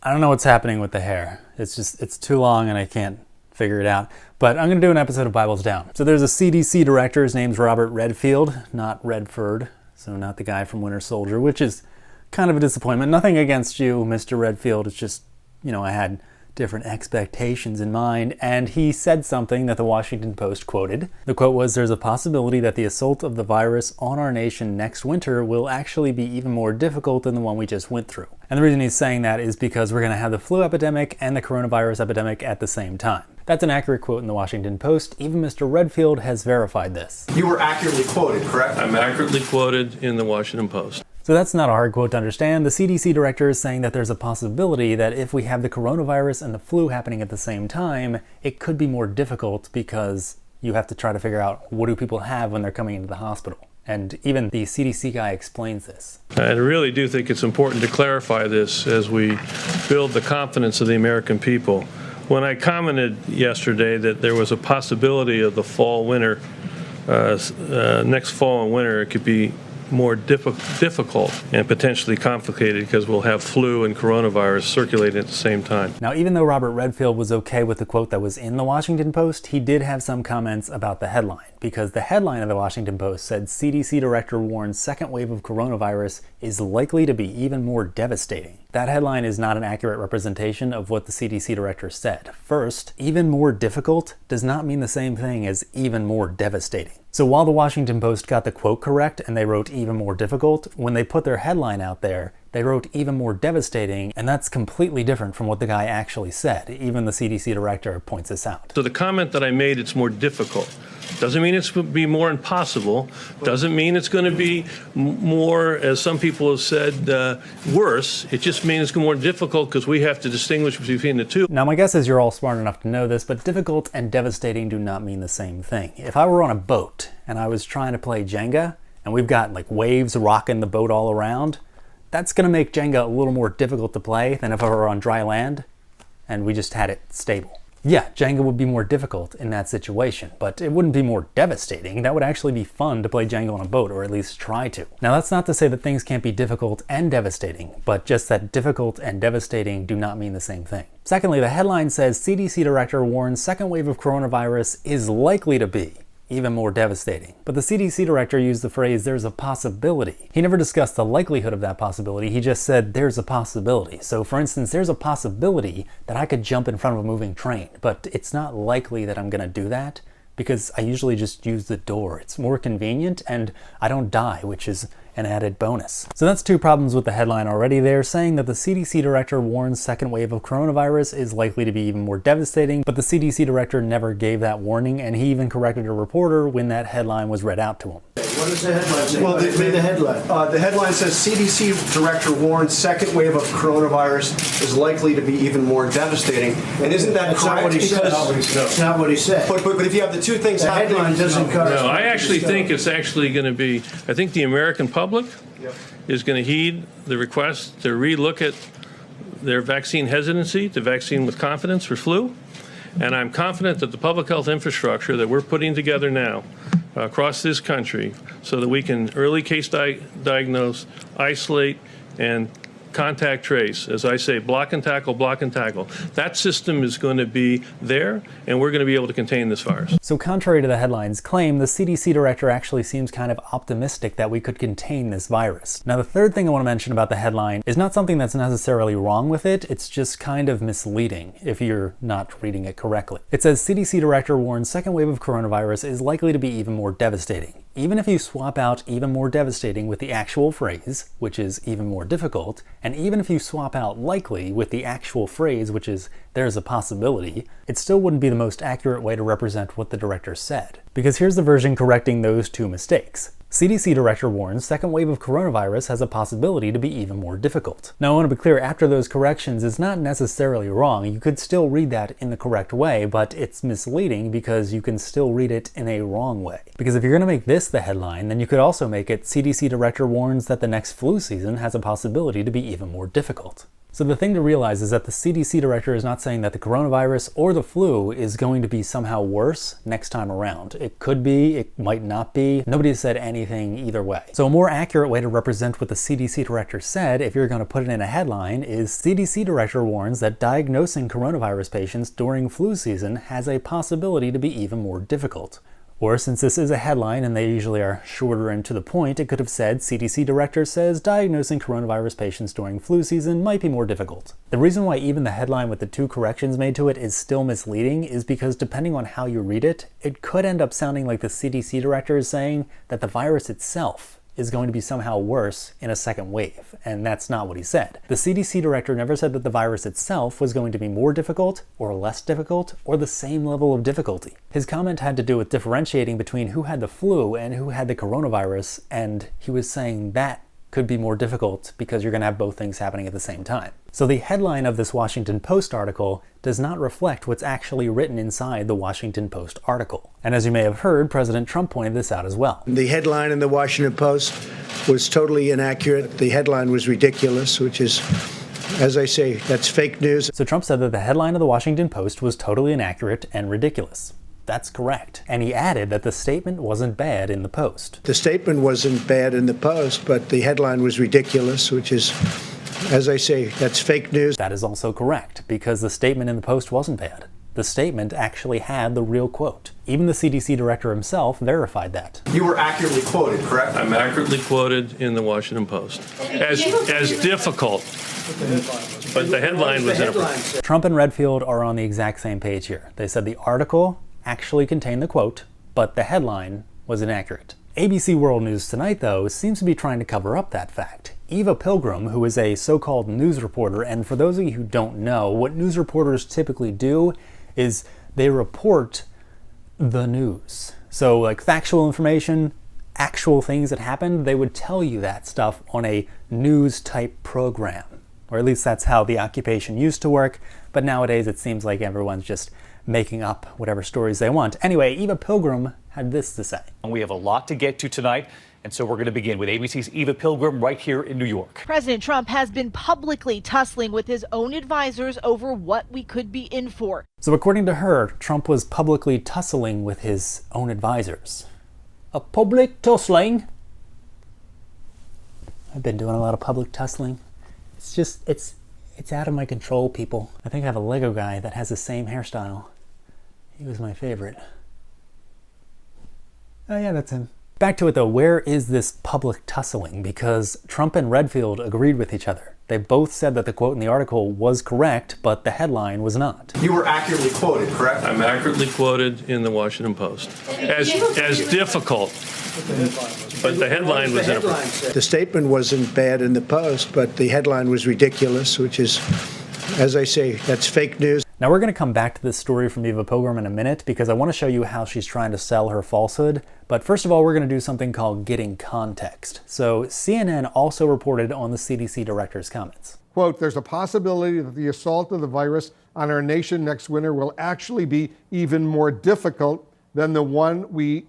I don't know what's happening with the hair. It's too long and I can't figure it out. But I'm going to do an episode of Bibles Down. So there's a CDC director, his name's Robert Redfield, not Redford, so not the guy from Winter Soldier, which is kind of a disappointment. Nothing against you, Mr. Redfield. It's just, I had different expectations in mind, and he said something that the Washington Post quoted. The quote was, "There's a possibility that the assault of the virus on our nation next winter will actually be even more difficult than the one we just went through." And the reason he's saying that is because we're going to have the flu epidemic and the coronavirus epidemic at the same time. That's an accurate quote in the Washington Post. Even Mr. Redfield has verified this. You were accurately quoted, correct? I'm accurately quoted in the Washington Post. So that's not a hard quote to understand. The CDC director is saying that there's a possibility that if we have the coronavirus and the flu happening at the same time, it could be more difficult because you have to try to figure out what do people have when they're coming into the hospital. And even the CDC guy explains this. I really do think it's important to clarify this as we build the confidence of the American people. When I commented yesterday that there was a possibility of the fall-winter, next fall and winter, it could be more difficult and potentially complicated because we'll have flu and coronavirus circulating at the same time. Now, even though Robert Redfield was okay with the quote that was in the Washington Post, he did have some comments about the headline, because the headline of the Washington Post said CDC director warns second wave of coronavirus is likely to be even more devastating. That headline is not an accurate representation of what the CDC director said. First, even more difficult does not mean the same thing as even more devastating. So while the Washington Post got the quote correct and they wrote even more difficult, when they put their headline out there, they wrote even more devastating, and that's completely different from what the guy actually said. Even the CDC director points this out. So the comment that I made, it's more difficult. Doesn't mean it's going to be more impossible. Doesn't mean it's going to be more, as some people have said, worse. It just means it's more difficult because we have to distinguish between the two. Now, my guess is you're all smart enough to know this, but difficult and devastating do not mean the same thing. If I were on a boat and I was trying to play Jenga, and we've got like waves rocking the boat all around, that's going to make Jenga a little more difficult to play than if I were on dry land and we just had it stable. Yeah, Jenga would be more difficult in that situation, but it wouldn't be more devastating. That would actually be fun to play Jenga on a boat, or at least try to. Now, that's not to say that things can't be difficult and devastating, but just that difficult and devastating do not mean the same thing. Secondly, the headline says CDC director warns second wave of coronavirus is likely to be even more devastating. But the CDC director used the phrase, "there's a possibility." He never discussed the likelihood of that possibility, he just said, there's a possibility. So for instance, there's a possibility that I could jump in front of a moving train, but it's not likely that I'm gonna do that because I usually just use the door. It's more convenient and I don't die, which is an added bonus. So that's two problems with the headline already. They're saying that the CDC director warns second wave of coronavirus is likely to be even more devastating, but the CDC director never gave that warning, and he even corrected a reporter when that headline was read out to him. What does the headline say? Well, Read the headline. The headline says CDC director warns second wave of coronavirus is likely to be even more devastating. And isn't that That's correct? not what he said. That's not what he said. But if you have the two things The happening, headline doesn't correspond. No, I actually think it's actually going to be, I think the American public is going to heed the request to relook at their vaccine hesitancy to vaccine with confidence for flu. And I'm confident that the public health infrastructure that we're putting together now across this country so that we can early case diagnose, isolate, and contact trace, as I say, block and tackle, block and tackle. That system is going to be there, and we're going to be able to contain this virus. So contrary to the headline's claim, the CDC director actually seems kind of optimistic that we could contain this virus. Now, the third thing I want to mention about the headline is not something that's necessarily wrong with it, it's just kind of misleading if you're not reading it correctly. It says CDC director warns second wave of coronavirus is likely to be even more devastating. Even if you swap out even more devastating with the actual phrase, which is even more difficult, and even if you swap out likely with the actual phrase, which is there's a possibility, it still wouldn't be the most accurate way to represent what the director said. Because here's the version correcting those two mistakes. CDC director warns second wave of coronavirus has a possibility to be even more difficult. Now, I want to be clear, after those corrections is not necessarily wrong. You could still read that in the correct way, but it's misleading because you can still read it in a wrong way. Because if you're going to make this the headline, then you could also make it CDC director warns that the next flu season has a possibility to be even more difficult. So the thing to realize is that the CDC director is not saying that the coronavirus or the flu is going to be somehow worse next time around. It could be, it might not be. Nobody has said anything either way. So a more accurate way to represent what the CDC director said, if you're going to put it in a headline, is CDC director warns that diagnosing coronavirus patients during flu season has a possibility to be even more difficult. Or, since this is a headline and they usually are shorter and to the point, it could have said, CDC director says diagnosing coronavirus patients during flu season might be more difficult. The reason why even the headline with the 2 corrections made to it is still misleading is because depending on how you read it, it could end up sounding like the CDC director is saying that the virus itself is going to be somehow worse in a second wave, and that's not what he said. The CDC director never said that the virus itself was going to be more difficult, or less difficult, or the same level of difficulty. His comment had to do with differentiating between who had the flu and who had the coronavirus, and he was saying that could be more difficult because you're going to have both things happening at the same time. So the headline of this Washington Post article does not reflect what's actually written inside the Washington Post article. And as you may have heard, President Trump pointed this out as well. The headline in the Washington Post was totally inaccurate. The headline was ridiculous, which is, as I say, that's fake news. So Trump said that the headline of the Washington Post was totally inaccurate and ridiculous. That's correct. And he added that the statement wasn't bad in the Post. The statement wasn't bad in the Post, but the headline was ridiculous, which is, as I say, that's fake news. That is also correct, because the statement in the Post wasn't bad. The statement actually had the real quote. Even the CDC director himself verified that. You were accurately quoted, correct? I'm accurately quoted in the Washington Post as difficult, but the headline was inappropriate. Trump and Redfield are on the exact same page here. They said the article actually contained the quote, but the headline was inaccurate. ABC World News Tonight, though, seems to be trying to cover up that fact. Eva Pilgrim, who is a so-called news reporter, and for those of you who don't know, what news reporters typically do is they report the news. So like factual information, actual things that happened, they would tell you that stuff on a news type program. Or at least that's how the occupation used to work, but nowadays it seems like everyone's just making up whatever stories they want. Anyway, Eva Pilgrim had this to say. We have a lot to get to tonight, and so we're going to begin with ABC's Eva Pilgrim right here in New York. President Trump has been publicly tussling with his own advisors over what we could be in for. So according to her, Trump was publicly tussling with his own advisors. A public tussling? I've been doing a lot of public tussling. It's just, it's out of my control, people. I think I have a Lego guy that has the same hairstyle. He was my favorite. Oh yeah, that's him. Back to it though, where is this public tussling? Because Trump and Redfield agreed with each other. They both said that the quote in the article was correct, but the headline was not. You were accurately quoted, correct? I'm accurately quoted in the Washington Post as difficult, but the headline was inappropriate. The statement wasn't bad in the Post, but the headline was ridiculous, which is, as I say, that's fake news. Now we're going to come back to this story from Eva Pilgrim in a minute because I want to show you how she's trying to sell her falsehood. But first of all, we're going to do something called getting context. So CNN also reported on the CDC director's comments. Quote, there's a possibility that the assault of the virus on our nation next winter will actually be even more difficult than the one we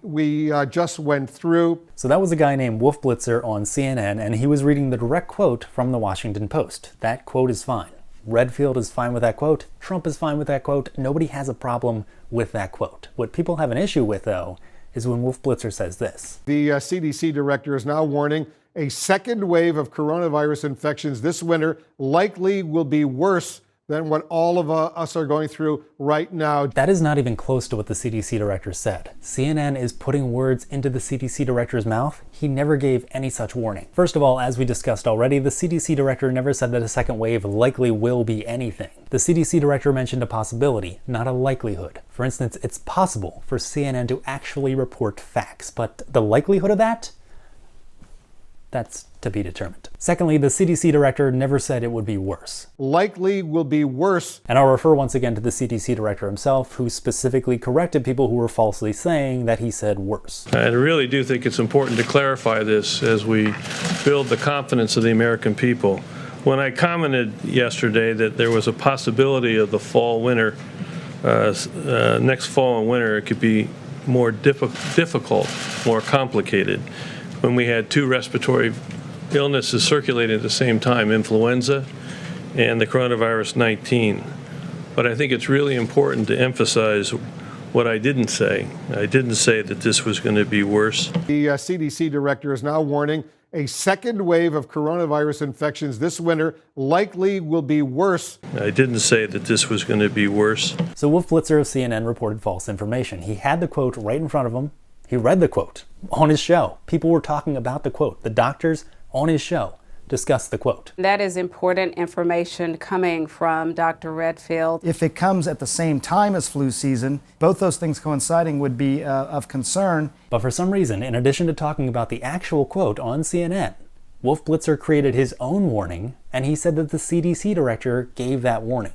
just went through. So that was a guy named Wolf Blitzer on CNN, and he was reading the direct quote from the Washington Post. That quote is fine. Redfield is fine with that quote. Trump is fine with that quote. Nobody has a problem with that quote. What people have an issue with, though, is when Wolf Blitzer says this. The CDC director is now warning a second wave of coronavirus infections this winter likely will be worse than what all of us are going through right now. That is not even close to what the CDC director said. CNN is putting words into the CDC director's mouth. He never gave any such warning. First of all, as we discussed already, the CDC director never said that a second wave likely will be anything. The CDC director mentioned a possibility, not a likelihood. For instance, it's possible for CNN to actually report facts, but the likelihood of that? That's to be determined. Secondly, the CDC director never said it would be worse. Likely will be worse. And I'll refer once again to the CDC director himself, who specifically corrected people who were falsely saying that he said worse. I really do think it's important to clarify this as we build the confidence of the American people. When I commented yesterday that there was a possibility of the fall-winter, next fall and winter, it could be more difficult, more complicated. When we had two respiratory illnesses circulating at the same time, influenza and the coronavirus 19. But I think it's really important to emphasize what I didn't say. I didn't say that this was going to be worse. The CDC director is now warning a second wave of coronavirus infections this winter likely will be worse. I didn't say that this was going to be worse. So Wolf Blitzer of CNN reported false information. He had the quote right in front of him. He read the quote on his show. People were talking about the quote. The doctors on his show discussed the quote. That is important information coming from Dr. Redfield. If it comes at the same time as flu season, both those things coinciding would be of concern. But for some reason, in addition to talking about the actual quote on CNN, Wolf Blitzer created his own warning, and he said that the CDC director gave that warning.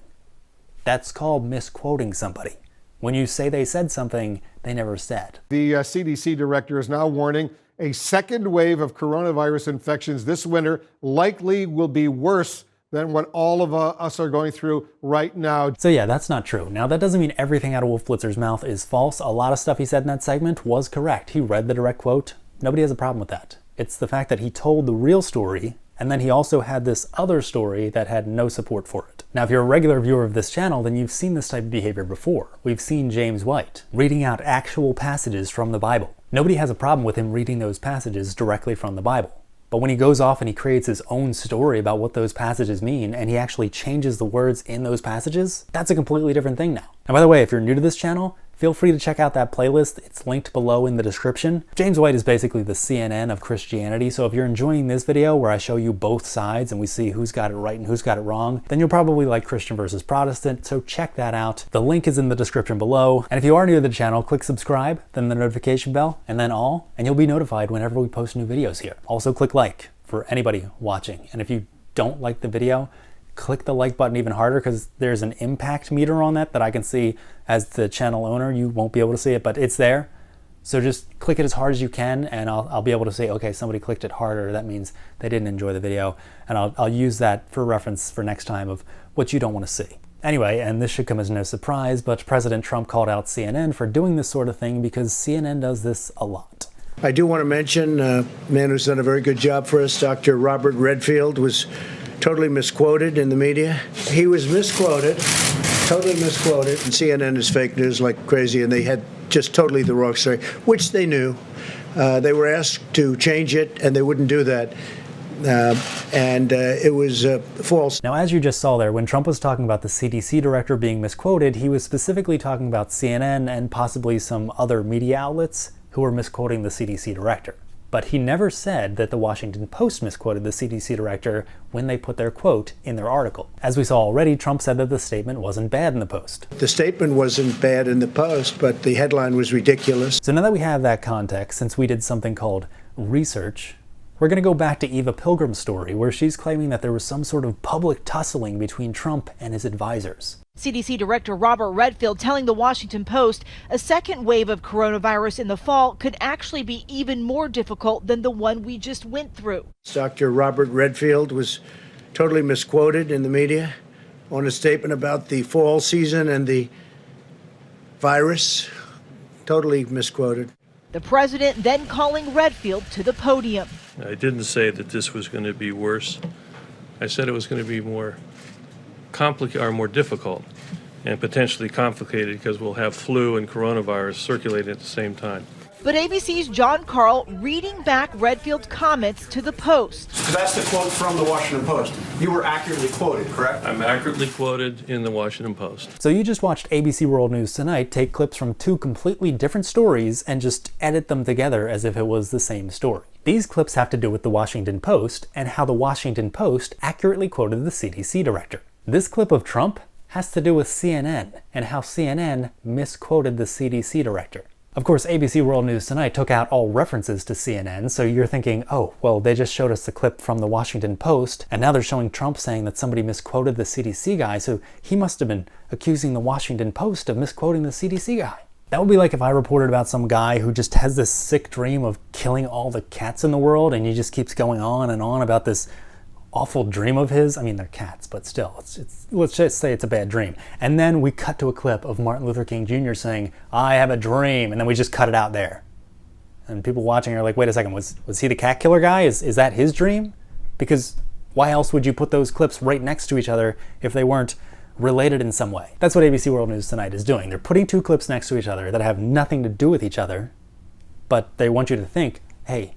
That's called misquoting somebody. When you say they said something they never said. The CDC director is now warning a second wave of coronavirus infections this winter likely will be worse than what all of us are going through right now. So yeah, that's not true. Now that doesn't mean everything out of Wolf Blitzer's mouth is false. A lot of stuff he said in that segment was correct. He read the direct quote. Nobody has a problem with that. It's the fact that he told the real story, and then he also had this other story that had no support for it. Now, if you're a regular viewer of this channel, then you've seen this type of behavior before. We've seen James White reading out actual passages from the Bible. Nobody has a problem with him reading those passages directly from the Bible. But when he goes off and he creates his own story about what those passages mean, and he actually changes the words in those passages, that's a completely different thing now. And by the way, if you're new to this channel, feel free to check out that playlist. It's linked below in the description. James White is basically the CNN of Christianity, so if you're enjoying this video where I show you both sides and we see who's got it right and who's got it wrong, then you'll probably like Christian versus Protestant, so check that out. The link is in the description below. And if you are new to the channel, click subscribe, then the notification bell, and then all, and you'll be notified whenever we post new videos here. Also click like for anybody watching. And if you don't like the video, click the like button even harder, because there's an impact meter on that I can see as the channel owner. You won't be able to see it, but it's there. So just click it as hard as you can, and I'll be able to say, okay, somebody clicked it harder. That means they didn't enjoy the video. And I'll use that for reference for next time of what you don't want to see. Anyway, and this should come as no surprise, but President Trump called out CNN for doing this sort of thing because CNN does this a lot. I do want to mention a man who's done a very good job for us, Dr. Robert Redfield, was totally misquoted in the media. He was misquoted, totally misquoted, and CNN is fake news like crazy, and they had just totally the wrong story, which they knew. They were asked to change it, and they wouldn't do that. It was false. Now, as you just saw there, when Trump was talking about the CDC director being misquoted, he was specifically talking about CNN and possibly some other media outlets who were misquoting the CDC director. But he never said that the Washington Post misquoted the CDC director when they put their quote in their article. As we saw already, Trump said that the statement wasn't bad in the Post. The statement wasn't bad in the Post, but the headline was ridiculous. So now that we have that context, since we did something called research, we're going to go back to Eva Pilgrim's story, where she's claiming that there was some sort of public tussling between Trump and his advisors. CDC Director Robert Redfield telling the Washington Post a second wave of coronavirus in the fall could actually be even more difficult than the one we just went through. Dr. Robert Redfield was totally misquoted in the media on a statement about the fall season and the virus. Totally misquoted. The president then calling Redfield to the podium. I didn't say that this was going to be worse. I said it was going to be more complicated or more difficult and potentially complicated because we'll have flu and coronavirus circulating at the same time. But ABC's John Carl reading back Redfield's comments to the Post. So that's the quote from the Washington Post. You were accurately quoted, correct? I'm accurately quoted in the Washington Post. So you just watched ABC World News Tonight take clips from two completely different stories and just edit them together as if it was the same story. These clips have to do with the Washington Post and how the Washington Post accurately quoted the CDC director. This clip of Trump has to do with CNN and how CNN misquoted the CDC director. Of course, ABC World News Tonight took out all references to CNN, so you're thinking, oh, well, they just showed us the clip from the Washington Post, and now they're showing Trump saying that somebody misquoted the CDC guy, so he must have been accusing the Washington Post of misquoting the CDC guy. That would be like if I reported about some guy who just has this sick dream of killing all the cats in the world, and he just keeps going on and on about this awful dream of his. I mean, they're cats, but still, let's just say it's a bad dream. And then we cut to a clip of Martin Luther King Jr. saying, I have a dream, and then we just cut it out there. And people watching are like, wait a second, was he the cat killer guy? Is that his dream? Because Why else would you put those clips right next to each other if they weren't related in some way? That's what ABC World News Tonight is doing. They're putting two clips next to each other that have nothing to do with each other, but they want you to think, hey,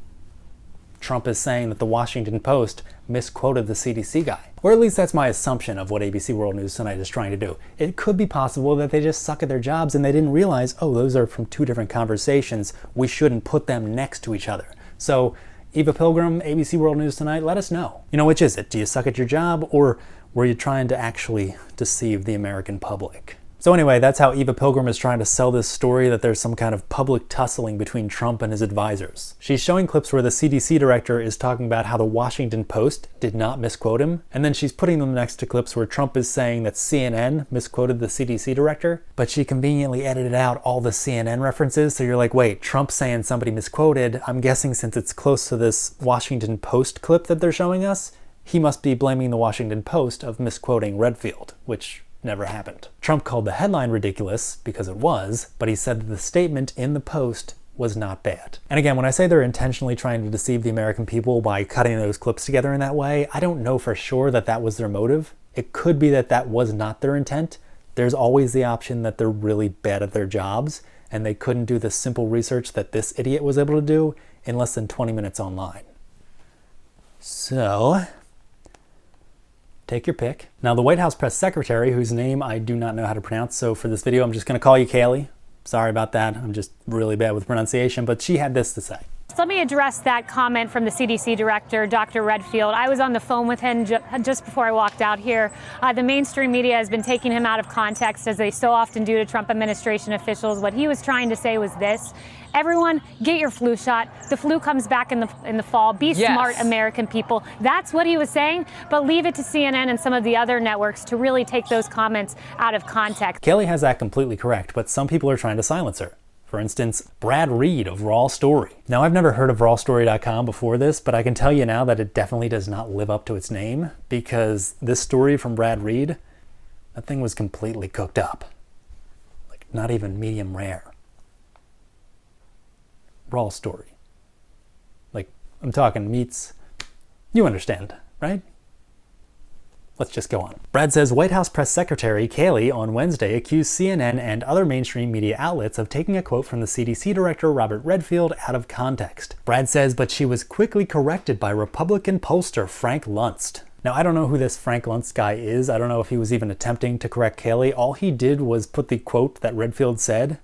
Trump is saying that the Washington Post misquoted the CDC guy. Or at least that's my assumption of what ABC World News Tonight is trying to do. It could be possible that they just suck at their jobs and they didn't realize, oh, those are from two different conversations. We shouldn't put them next to each other. So, Eva Pilgrim, ABC World News Tonight, let us know. You know, which is it? Do you suck at your job, or were you trying to actually deceive the American public? So anyway, that's how Eva Pilgrim is trying to sell this story that there's some kind of public tussling between Trump and his advisors. She's showing clips where the CDC director is talking about how the Washington Post did not misquote him, and then she's putting them next to clips where Trump is saying that CNN misquoted the CDC director, but she conveniently edited out all the CNN references, so you're like, wait, Trump's saying somebody misquoted. I'm guessing since it's close to this Washington Post clip that they're showing us, he must be blaming the Washington Post of misquoting Redfield, which never happened. Trump called the headline ridiculous, because it was, but he said that the statement in the Post was not bad. And again, when I say they're intentionally trying to deceive the American people by cutting those clips together in that way, I don't know for sure that that was their motive. It could be that that was not their intent. There's always the option that they're really bad at their jobs, and they couldn't do the simple research that this idiot was able to do in less than 20 minutes online. So, take your pick. Now, the White House press secretary, whose name I do not know how to pronounce, so for this video I'm just going to call you Kayleigh. Sorry about that. I'm just really bad with pronunciation, but she had this to say. Let me address that comment from the CDC director, Dr. Redfield. I was on the phone with him just before I walked out here. The mainstream media has been taking him out of context, as they so often do to Trump administration officials. What he was trying to say was this: everyone, get your flu shot. The flu comes back in the fall. Be smart, American people. That's what he was saying, but leave it to CNN and some of the other networks to really take those comments out of context. Kayleigh has that completely correct, but some people are trying to silence her. For instance, Brad Reed of Raw Story. Now, I've never heard of rawstory.com before this, but I can tell you now that it definitely does not live up to its name, because this story from Brad Reed, that thing was completely cooked up. Like, not even medium rare. Raw Story. Like, I'm talking meats. You understand, right? Let's just go on. Brad says White House press secretary Kayleigh on Wednesday accused CNN and other mainstream media outlets of taking a quote from the CDC director Robert Redfield out of context. Brad says, but she was quickly corrected by Republican pollster Frank Luntz. Now, I don't know who this Frank Luntz guy is. I don't know if he was even attempting to correct Kayleigh. All he did was put the quote that Redfield said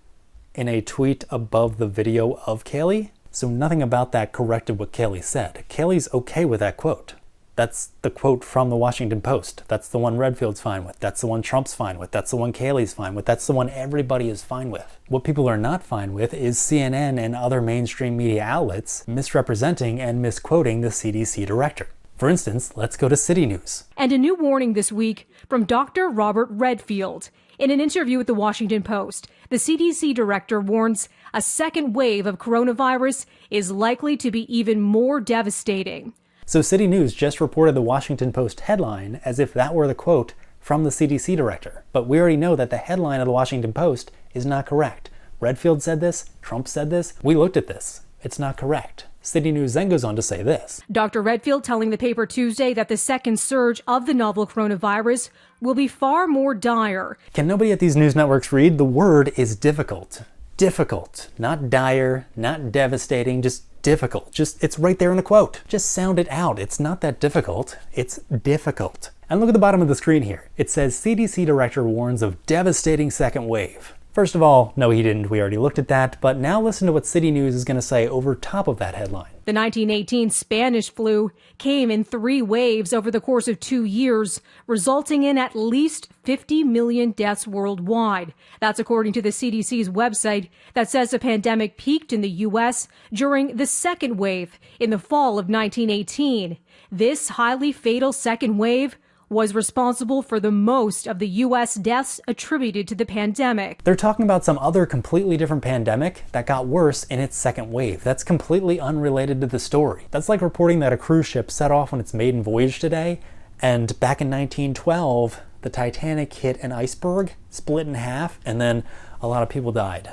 in a tweet above the video of Kayleigh. So nothing about that corrected what Kayleigh said. Kayleigh's okay with that quote. That's the quote from the Washington Post. That's the one Redfield's fine with. That's the one Trump's fine with. That's the one Kayleigh's fine with. That's the one everybody is fine with. What people are not fine with is CNN and other mainstream media outlets misrepresenting and misquoting the CDC director. For instance, let's go to CityNews. And a new warning this week from Dr. Robert Redfield. In an interview with the Washington Post, the CDC director warns a second wave of coronavirus is likely to be even more devastating. So CityNews just reported the Washington Post headline as if that were the quote from the CDC director. But we already know that the headline of the Washington Post is not correct. Redfield said this, Trump said this, we looked at this. It's not correct. CityNews then goes on to say this. Dr. Redfield telling the paper Tuesday that the second surge of the novel coronavirus will be far more dire. Can nobody at these news networks read? The word is difficult. Difficult. Not dire, not devastating, just difficult. It's right there in the quote. Just sound it out. It's not that difficult. It's difficult. And look at the bottom of the screen here. It says CDC director warns of devastating second wave. First of all, no he didn't. We already looked at that. But now listen to what CityNews is going to say over top of that headline. The 1918 Spanish flu came in 3 waves over the course of 2 years, resulting in at least 50 million deaths worldwide. That's according to the CDC's website that says the pandemic peaked in the U.S. during the second wave in the fall of 1918. This highly fatal second wave was responsible for the most of the U.S. deaths attributed to the pandemic. They're talking about some other completely different pandemic that got worse in its second wave. That's completely unrelated to the story. That's like reporting that a cruise ship set off on its maiden voyage today, and back in 1912, the Titanic hit an iceberg, split in half, and then a lot of people died.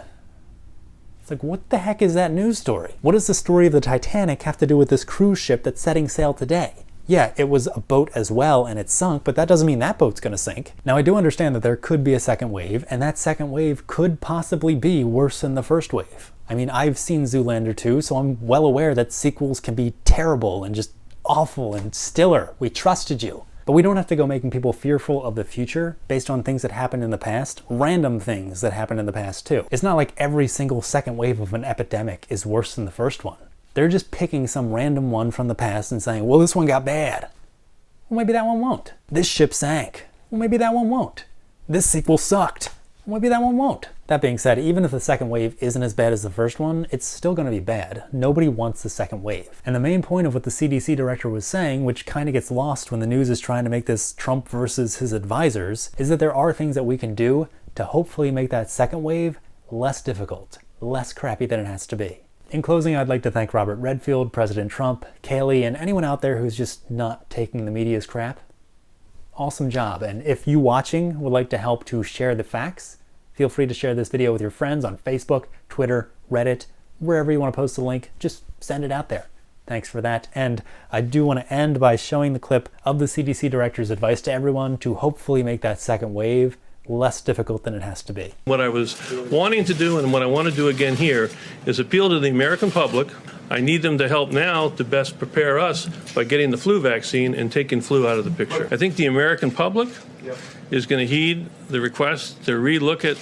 It's like, what the heck is that news story? What does the story of the Titanic have to do with this cruise ship that's setting sail today? Yeah, it was a boat as well and it sunk, but that doesn't mean that boat's gonna sink. Now I do understand that there could be a second wave, and that second wave could possibly be worse than the first wave. I mean, I've seen Zoolander 2, so I'm well aware that sequels can be terrible and just awful and Stiller, we trusted you. But we don't have to go making people fearful of the future based on things that happened in the past, random things that happened in the past too. It's not like every single second wave of an epidemic is worse than the first one. They're just picking some random one from the past and saying, well, this one got bad. Well, maybe that one won't. This ship sank. Well, maybe that one won't. This sequel sucked. Well, maybe that one won't. That being said, even if the second wave isn't as bad as the first one, it's still going to be bad. Nobody wants the second wave. And the main point of what the CDC director was saying, which kind of gets lost when the news is trying to make this Trump versus his advisors, is that there are things that we can do to hopefully make that second wave less difficult, less crappy than it has to be. In closing, I'd like to thank Robert Redfield, President Trump, Kayleigh, and anyone out there who's just not taking the media's crap. Awesome job. And if you watching would like to help to share the facts, feel free to share this video with your friends on Facebook, Twitter, Reddit, wherever you want to post a link, just send it out there. Thanks for that. And I do want to end by showing the clip of the CDC director's advice to everyone to hopefully make that second wave less difficult than it has to be. What I was wanting to do and what I want to do again here is appeal to the American public. I need them to help now to best prepare us by getting the flu vaccine and taking flu out of the picture. I think the American public is going to heed the request to relook at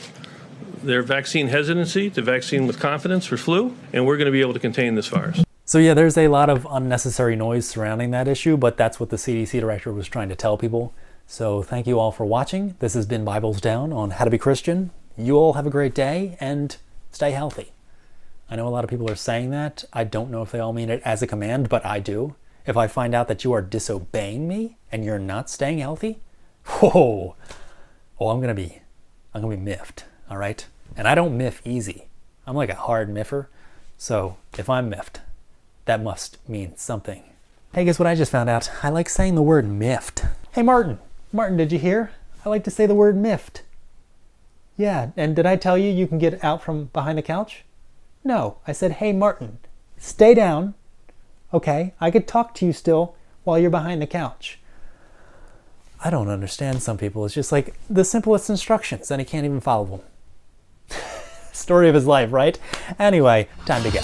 their vaccine hesitancy to vaccine with confidence for flu, and we're going to be able to contain this virus. So yeah, there's a lot of unnecessary noise surrounding that issue, but that's what the CDC director was trying to tell people. So thank you all for watching. This has been Bibles Down on How to Be Christian. You all have a great day and stay healthy. I know a lot of people are saying that. I don't know if they all mean it as a command, but I do. If I find out that you are disobeying me and you're not staying healthy, whoa, I'm gonna be miffed, all right? And I don't miff easy. I'm like a hard miffer. So if I'm miffed, that must mean something. Hey, guess what I just found out? I like saying the word miffed. Hey, Martin, did you hear? I like to say the word miffed. Yeah, and did I tell you you can get out from behind the couch? No, I said, hey, Martin, stay down. Okay, I could talk to you still while you're behind the couch. I don't understand some people. It's just like the simplest instructions and he can't even follow them. Story of his life, right? Anyway, time to go.